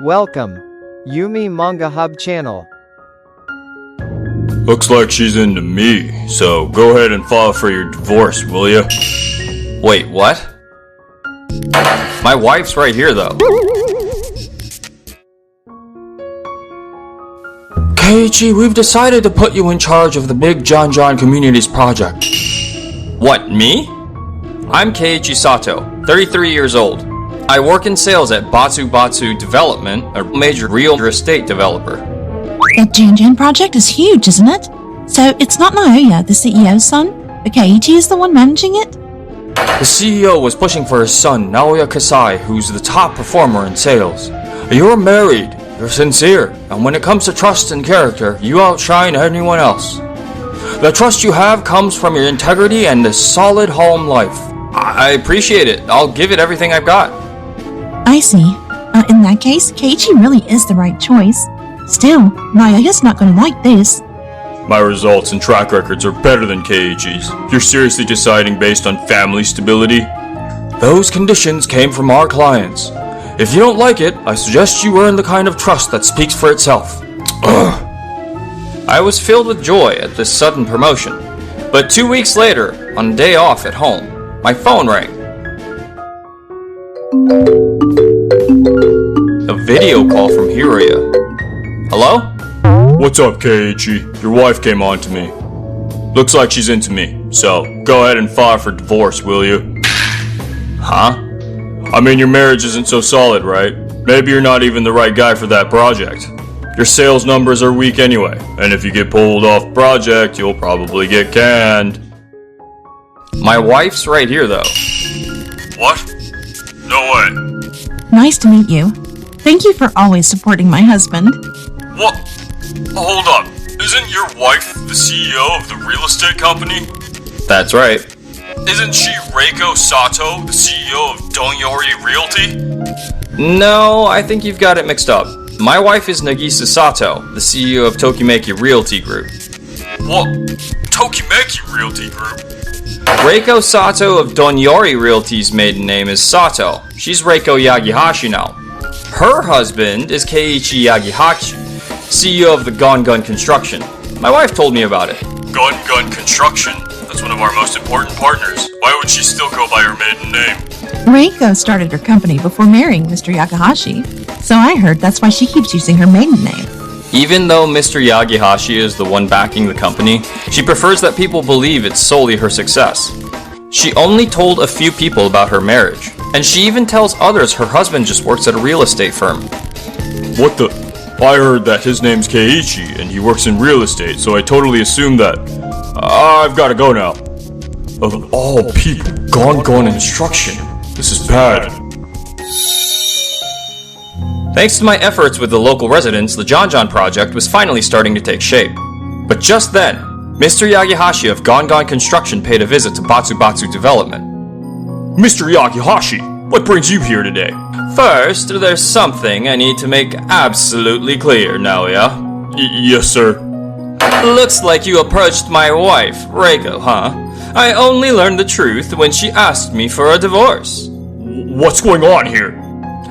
Welcome, Yume Manga Hub channel. Looks like she's into me, so go ahead and file for your divorce, will ya? Wait, what? My wife's right here, though. Keiichi, we've decided to put you in charge of the big John Communities project. What, me? I'm Keiichi Sato, 33 years old. I work in sales at Batsu Development, a major real estate developer. That Jan project is huge, isn't it? So it's not Naoya, the CEO's son, but Keiichi is the one managing it? The CEO was pushing for his son, Naoya Kasai, who's the top performer in sales. You're married, you're sincere, and when it comes to trust and character, you outshine anyone else. The trust you have comes from your integrity and a solid home life. I appreciate it. I'll give it everything I've got. I see. In that case, Keiichi really is the right choice. Still, Naoya's not going to like this. My results and track records are better than Keiichi's. You're seriously deciding based on family stability? Those conditions came from our clients. If you don't like it, I suggest you earn the kind of trust that speaks for itself. I was filled with joy at this sudden promotion, but 2 weeks later, on a day off at home, my phone rang. A video call from Hiroya. Hello? What's up, Keiichi? Your wife came on to me. Looks like she's into me, so go ahead and file for divorce, will you? Huh? I mean, your marriage isn't so solid, right? Maybe you're not even the right guy for that project. Your sales numbers are weak anyway, and if you get pulled off project, you'll probably get canned. My wife's right here, though. What? No way. Nice to meet you. Thank you for always supporting my husband. What? Hold up. Isn't your wife the CEO of the real estate company? That's right. Isn't she Reiko Sato, the CEO of Donyori Realty? No, I think you've got it mixed up. My wife is Nagisa Sato, the CEO of Tokimeki Realty Group. What? Tokimeki Realty Group? Reiko Sato of Donyori Realty's maiden name is Sato. She's Reiko Yagihashi now. Her husband is Keiichi Yagihashi, CEO of the Gun Construction. My wife told me about it. Gun Construction? That's one of our most important partners. Why would she still go by her maiden name? Reiko started her company before marrying Mr. Yagihashi, so I heard that's why she keeps using her maiden name. Even though Mr. Yagihashi is the one backing the company, she prefers that people believe it's solely her success. She only told a few people about her marriage, and she even tells others her husband just works at a real estate firm. What the? I heard that his name's Keiichi and he works in real estate, so I totally assumed that. I've gotta go now. Of all people, Gon Instruction. This is bad. Thanks to my efforts with the local residents, the John project was finally starting to take shape. But just then, Mr. Yagihashi of Gon Construction paid a visit to Batsu Development. Mr. Yagihashi, what brings you here today? First, there's something I need to make absolutely clear, Naoya. Yes, sir. Looks like you approached my wife, Reiko, huh? I only learned the truth when she asked me for a divorce. What's going on here?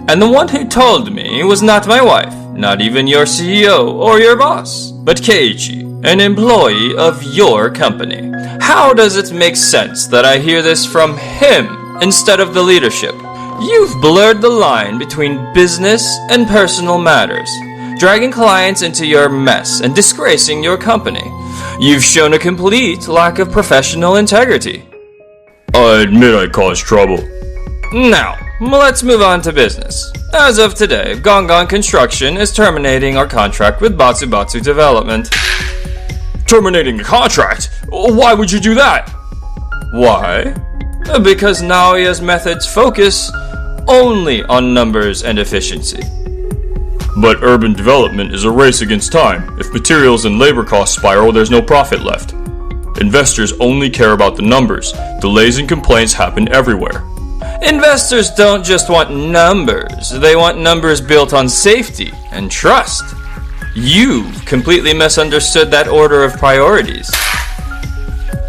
And the one who told me was not my wife, not even your CEO or your boss, but Keiichi, an employee of your company. How does it make sense that I hear this from him instead of the leadership? You've blurred the line between business and personal matters, dragging clients into your mess and disgracing your company. You've shown a complete lack of professional integrity. I admit I caused trouble. Now, let's move on to business. As of today, Gon Construction is terminating our contract with Batsu Development. Terminating a contract? Why would you do that? Why? Because Naoya's methods focus only on numbers and efficiency. But urban development is a race against time. If materials and labor costs spiral, there's no profit left. Investors only care about the numbers. Delays and complaints happen everywhere. Investors don't just want numbers, they want numbers built on safety and trust. You've completely misunderstood that order of priorities.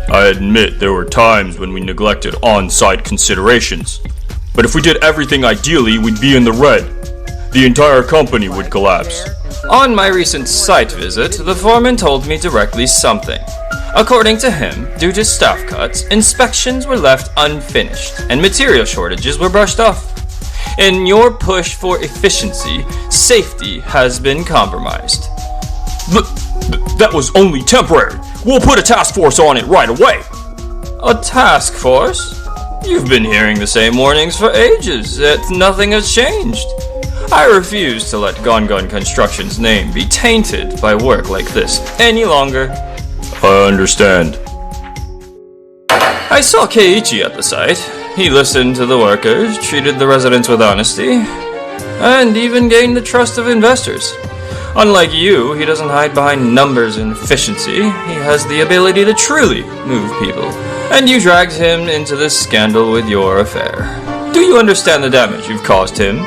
I admit there were times when we neglected on-site considerations. But if we did everything ideally, we'd be in the red. the entire company would collapse. On my recent site visit, the foreman told me directly something. According to him, due to staff cuts, inspections were left unfinished and material shortages were brushed off. In your push for efficiency, safety has been compromised. That was only temporary. We'll put a task force on it right away. A task force? You've been hearing the same warnings for ages, yet nothing has changed. I refuse to let Gon Construction's name be tainted by work like this any longer. I understand. I saw Keiichi at the site. He listened to the workers, treated the residents with honesty, and even gained the trust of investors. Unlike you, he doesn't hide behind numbers and efficiency. He has the ability to truly move people. And you dragged him into this scandal with your affair. Do you understand the damage you've caused him?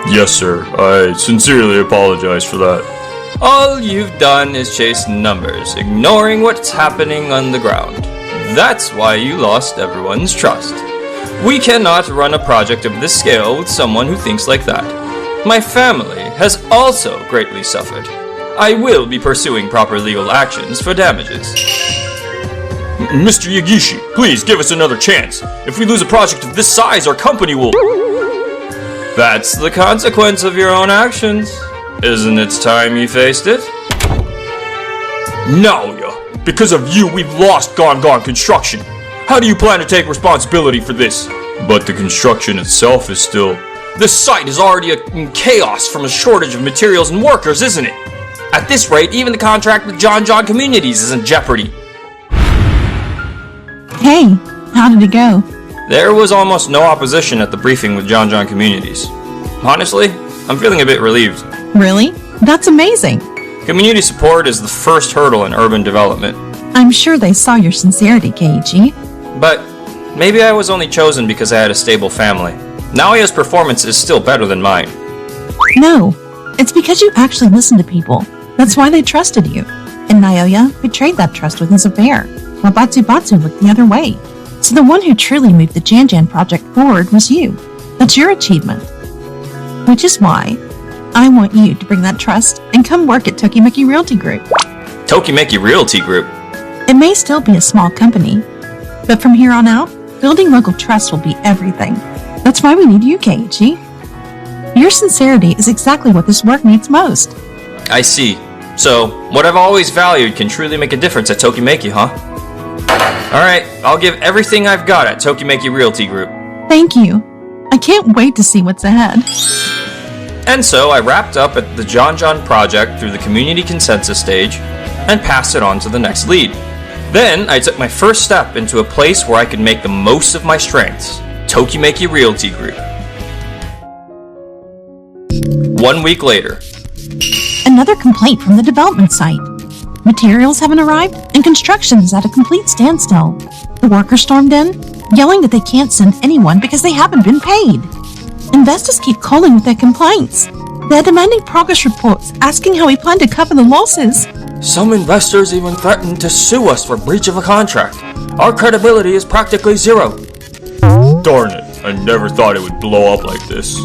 Yes, sir. I sincerely apologize for that. All you've done is chase numbers, ignoring what's happening on the ground. That's why you lost everyone's trust. We cannot run a project of this scale with someone who thinks like that. My family has also greatly suffered. I will be pursuing proper legal actions for damages. Mr. Yagishi, please give us another chance. If we lose a project of this size, our company will... That's the consequence of your own actions. Isn't it time you faced it? Naoya, because of you, we've lost Gon Construction. How do you plan to take responsibility for this? But the construction itself is still... This site is already in chaos from a shortage of materials and workers, isn't it? At this rate, even the contract with John Communities is in jeopardy. Hey, how did it go? There was almost no opposition at the briefing with John Communities. Honestly, I'm feeling a bit relieved. Really? That's amazing. Community support is the first hurdle in urban development. I'm sure they saw your sincerity, Keiichi. But maybe I was only chosen because I had a stable family. Naoya's performance is still better than mine. No, it's because you actually listened to people. That's why they trusted you. And Naoya betrayed that trust with his affair, while Batsu looked the other way. So the one who truly moved the Jan project forward was you. That's your achievement. Which is why I want you to bring that trust and come work at Tokimeki Realty Group. Tokimeki Realty Group? It may still be a small company, but from here on out, building local trust will be everything. That's why we need you, Keiichi. Your sincerity is exactly what this work needs most. I see. So, what I've always valued can truly make a difference at Tokimeki, huh? Alright, I'll give everything I've got at Tokimeki Realty Group. Thank you. I can't wait to see what's ahead. And so I wrapped up at the John project through the community consensus stage and passed it on to the next lead. Then I took my first step into a place where I could make the most of my strengths, Tokimeki Realty Group. 1 week later. Another complaint from the development site. Materials haven't arrived and construction is at a complete standstill. The workers stormed in, yelling that they can't send anyone because they haven't been paid. Investors keep calling with their complaints. They're demanding progress reports, asking how we plan to cover the losses. Some investors even threatened to sue us for breach of a contract. Our credibility is practically zero. Darn it, I never thought it would blow up like this.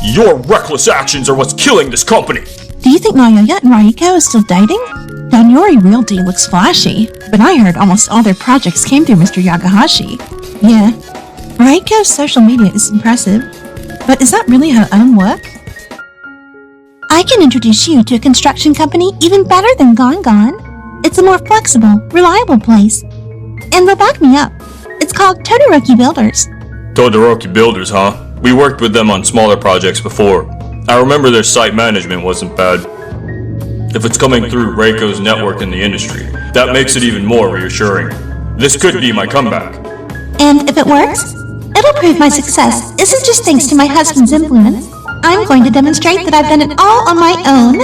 Your reckless actions are what's killing this company! Do you think Naoya and Raiko are still dating? Danyori Realty looks flashy, but I heard almost all their projects came through Mr. Yagahashi. Yeah, Raiko's social media is impressive, but is that really her own work? I can introduce you to a construction company even better than Gon. It's a more flexible, reliable place. And they'll back me up. It's called Todoroki Builders. Todoroki Builders, huh? We worked with them on smaller projects before. I remember their site management wasn't bad. If it's coming through Reiko's network in the industry, that makes it even more reassuring. This could be my comeback. And if it works, it'll prove my success isn't just thanks to my husband's influence. I'm going to demonstrate that I've done it all on my own.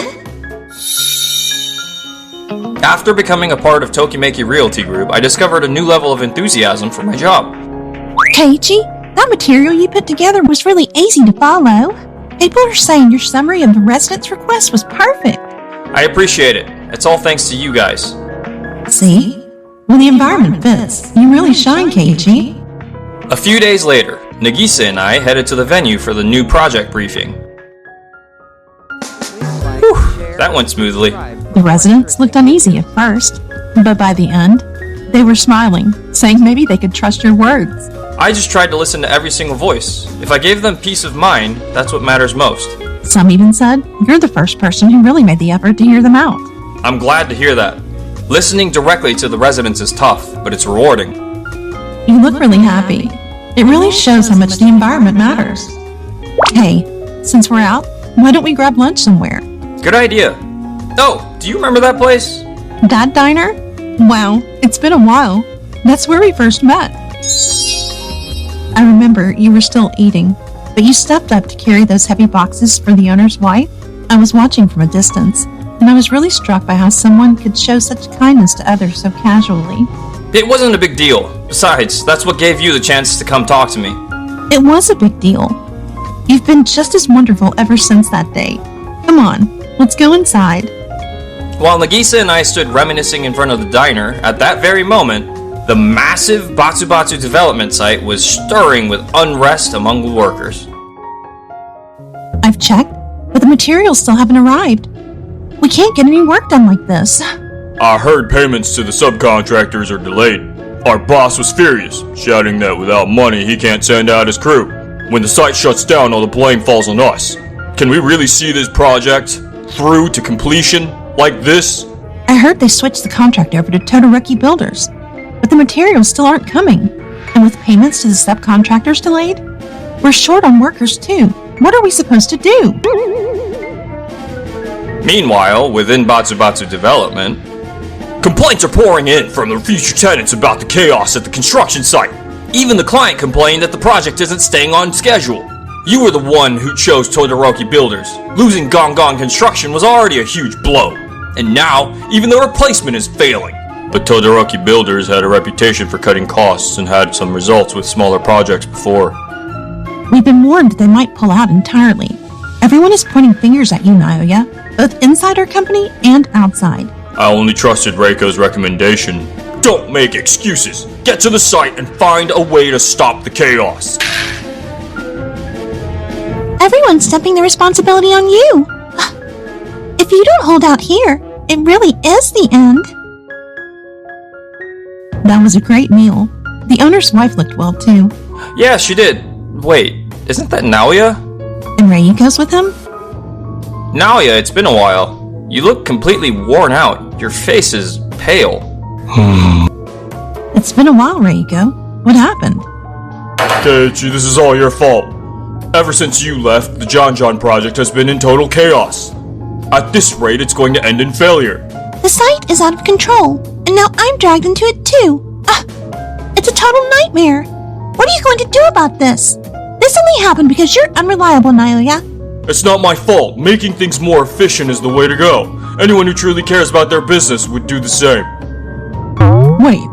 After becoming a part of Tokimeki Realty Group, I discovered a new level of enthusiasm for my job. Keiichi, that material you put together was really easy to follow. People are saying your summary of the residents' request was perfect. I appreciate it. It's all thanks to you guys. See? When the environment fits, you really shine, Keiichi. A few days later, Nagisa and I headed to the venue for the new project briefing. That went smoothly. The residents looked uneasy at first, but by the end, they were smiling, saying maybe they could trust your words. I just tried to listen to every single voice. If I gave them peace of mind, that's what matters most. Some even said, you're the first person who really made the effort to hear them out. I'm glad to hear that. Listening directly to the residents is tough, but it's rewarding. You look really happy. It really shows how much the environment matters. Hey, since we're out, why don't we grab lunch somewhere? Good idea. Oh, do you remember that place? That diner? Wow, it's been a while. That's where we first met. I remember you were still eating, but you stepped up to carry those heavy boxes for the owner's wife. I was watching from a distance, and I was really struck by how someone could show such kindness to others so casually. It wasn't a big deal. Besides, that's what gave you the chance to come talk to me. It was a big deal. You've been just as wonderful ever since that day. Come on, let's go inside. While Nagisa and I stood reminiscing in front of the diner, at that very moment, the massive Batsu development site was stirring with unrest among the workers. I've checked, but the materials still haven't arrived. We can't get any work done like this. I heard payments to the subcontractors are delayed. Our boss was furious, shouting that without money he can't send out his crew. When the site shuts down, all the blame falls on us. Can we really see this project through to completion like this? I heard they switched the contract over to Todoroki Builders, but the materials still aren't coming. And with payments to the subcontractors delayed, we're short on workers too. What are we supposed to do? Meanwhile, within Batsu Development, Complaints are pouring in from the future tenants about the chaos at the construction site. even the client complained that the project isn't staying on schedule. You were the one who chose Todoroki Builders. Losing Gong Construction was already a huge blow. And now, even the replacement is failing. But Todoroki Builders had a reputation for cutting costs and had some results with smaller projects before. We've been warned they might pull out entirely. Everyone is pointing fingers at you, Naoya, both inside our company and outside. I only trusted Reiko's recommendation. Don't make excuses. Get to the site and find a way to stop the chaos. Everyone's dumping the responsibility on you. If you don't hold out here, it really is the end. That was a great meal. The owner's wife looked well, too. Yeah, she did. Wait, isn't that Naoya? And Reiko's with him? Naoya, it's been a while. You look completely worn out. Your face is pale. It's been a while, Reiko. What happened? Keiichi, this is all your fault. Ever since you left, the John project has been in total chaos. At this rate, it's going to end in failure. The site is out of control, and now I'm dragged into it too. It's a total nightmare. What are you going to do about this? This only happened because you're unreliable, Naoya. It's not my fault. Making things more efficient is the way to go. Anyone who truly cares about their business would do the same. Wait,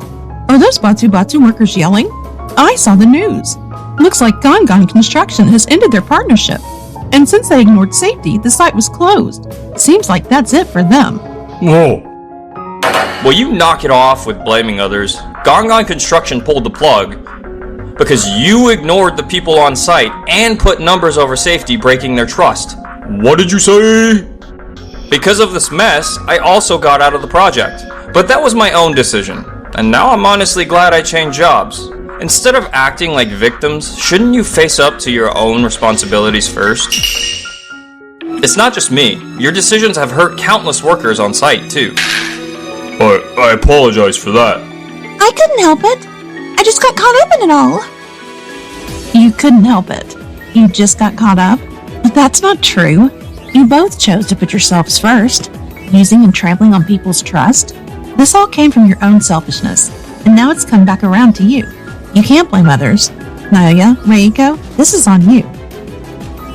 are those Batsu workers yelling? I saw the news. Looks like Gon Construction has ended their partnership. And since they ignored safety, the site was closed. Seems like that's it for them. Whoa. Will you knock it off with blaming others? Gon Construction pulled the plug because you ignored the people on site and put numbers over safety, breaking their trust. What did you say? Because of this mess, I also got out of the project. But that was my own decision. And now I'm honestly glad I changed jobs. Instead of acting like victims, shouldn't you face up to your own responsibilities first? It's not just me. Your decisions have hurt countless workers on site, too. I apologize for that. I couldn't help it. I just got caught up in it all. You couldn't help it. You just got caught up? But that's not true. You both chose to put yourselves first, using and trampling on people's trust. This all came from your own selfishness, and now it's come back around to you. You can't blame others. Naoya, Reiko, this is on you.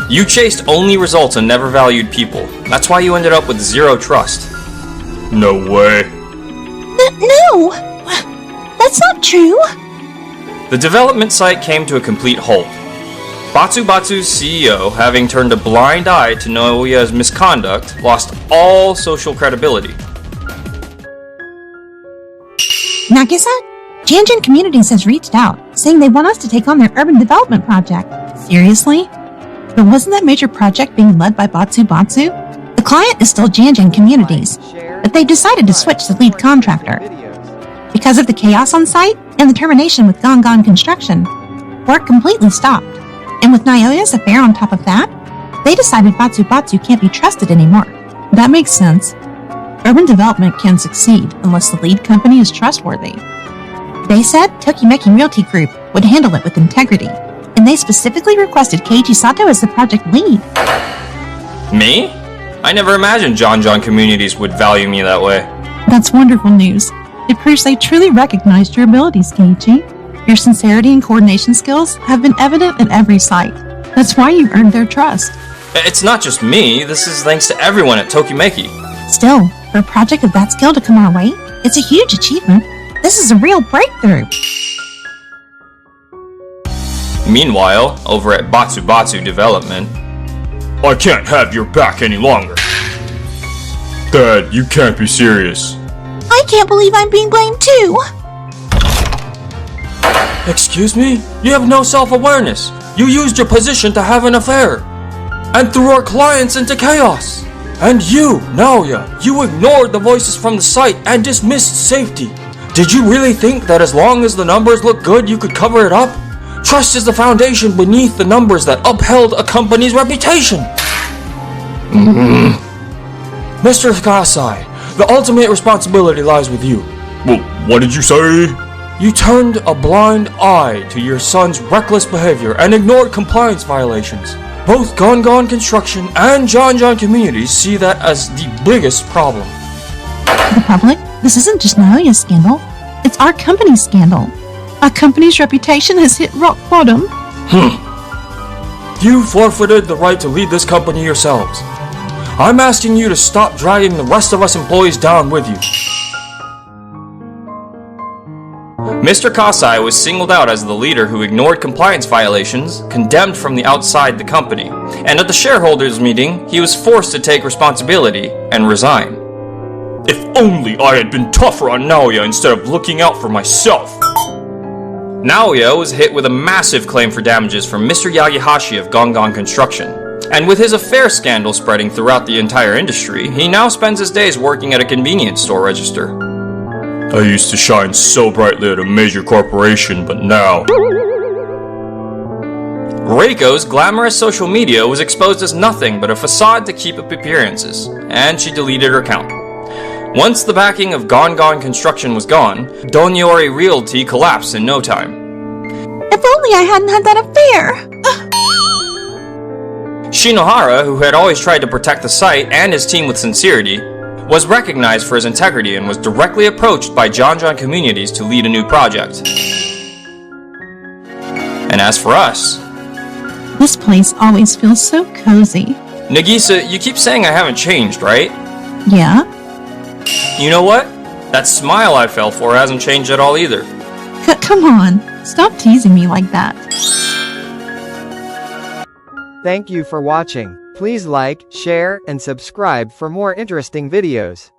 You chased only results and never valued people. That's why you ended up with zero trust. No way. No! That's not true. The development site came to a complete halt. Batsu's CEO, having turned a blind eye to Naoya's misconduct, lost all social credibility. Nagisa, Janjin Communities has reached out, saying they want us to take on their urban development project. Seriously? But wasn't that major project being led by Batsu? The client is still Janjan Communities, but they've decided to switch the lead contractor. Because of the chaos on site and the termination with Gongon Construction, work completely stopped. And with Naoya's affair on top of that, they decided Batsu Batsu can't be trusted anymore. That makes sense. Urban development can succeed unless the lead company is trustworthy. They said Tokimeki Realty Group would handle it with integrity, and they specifically requested Keiichi Sato as the project lead. Me? I never imagined John Communities would value me that way. That's wonderful news. It proves they truly recognized your abilities, Keiichi. Your sincerity and coordination skills have been evident at every site. That's why you've earned their trust. It's not just me, this is thanks to everyone at Tokimeki. Still, for a project of that scale to come our way, it's a huge achievement. This is a real breakthrough. Meanwhile, over at Batsu Batsu Development, I can't have your back any longer. Dad, you can't be serious. I can't believe I'm being blamed too. Excuse me? You have no self-awareness. You used your position to have an affair and threw our clients into chaos. And you, Naoya, you ignored the voices from the site and dismissed safety. Did you really think that as long as the numbers look good, you could cover it up? Trust is the foundation beneath the numbers that upheld a company's reputation. Mr. Kasai, the ultimate responsibility lies with you. Well, what did you say? You turned a blind eye to your son's reckless behavior and ignored compliance violations. Both Gongon Construction and John Communities see that as the biggest problem. To the public, this isn't just Naoya's scandal. It's our company's scandal. Our company's reputation has hit rock bottom. You forfeited the right to lead this company yourselves. I'm asking you to stop dragging the rest of us employees down with you. Mr. Kasai was singled out as the leader who ignored compliance violations, condemned from the outside the company, and at the shareholders meeting, he was forced to take responsibility and resign. If only I had been tougher on Naoya instead of looking out for myself. Naoya was hit with a massive claim for damages from Mr. Yagihashi of Gongon Construction, and with his affair scandal spreading throughout the entire industry, he now spends his days working at a convenience store register. I used to shine so brightly at a major corporation, but now... Reiko's glamorous social media was exposed as nothing but a facade to keep up appearances, and she deleted her account. Once the backing of Gongon Construction was gone, Donyori Realty collapsed in no time. If only I hadn't had that affair! Shinohara, who had always tried to protect the site and his team with sincerity, was recognized for his integrity and was directly approached by John Communities to lead a new project. And as for us... This place always feels so cozy. Nagisa, you keep saying I haven't changed, right? Yeah? You know what? That smile I fell for hasn't changed at all either. Come on, stop teasing me like that. Thank you for watching. Please like, share, and subscribe for more interesting videos.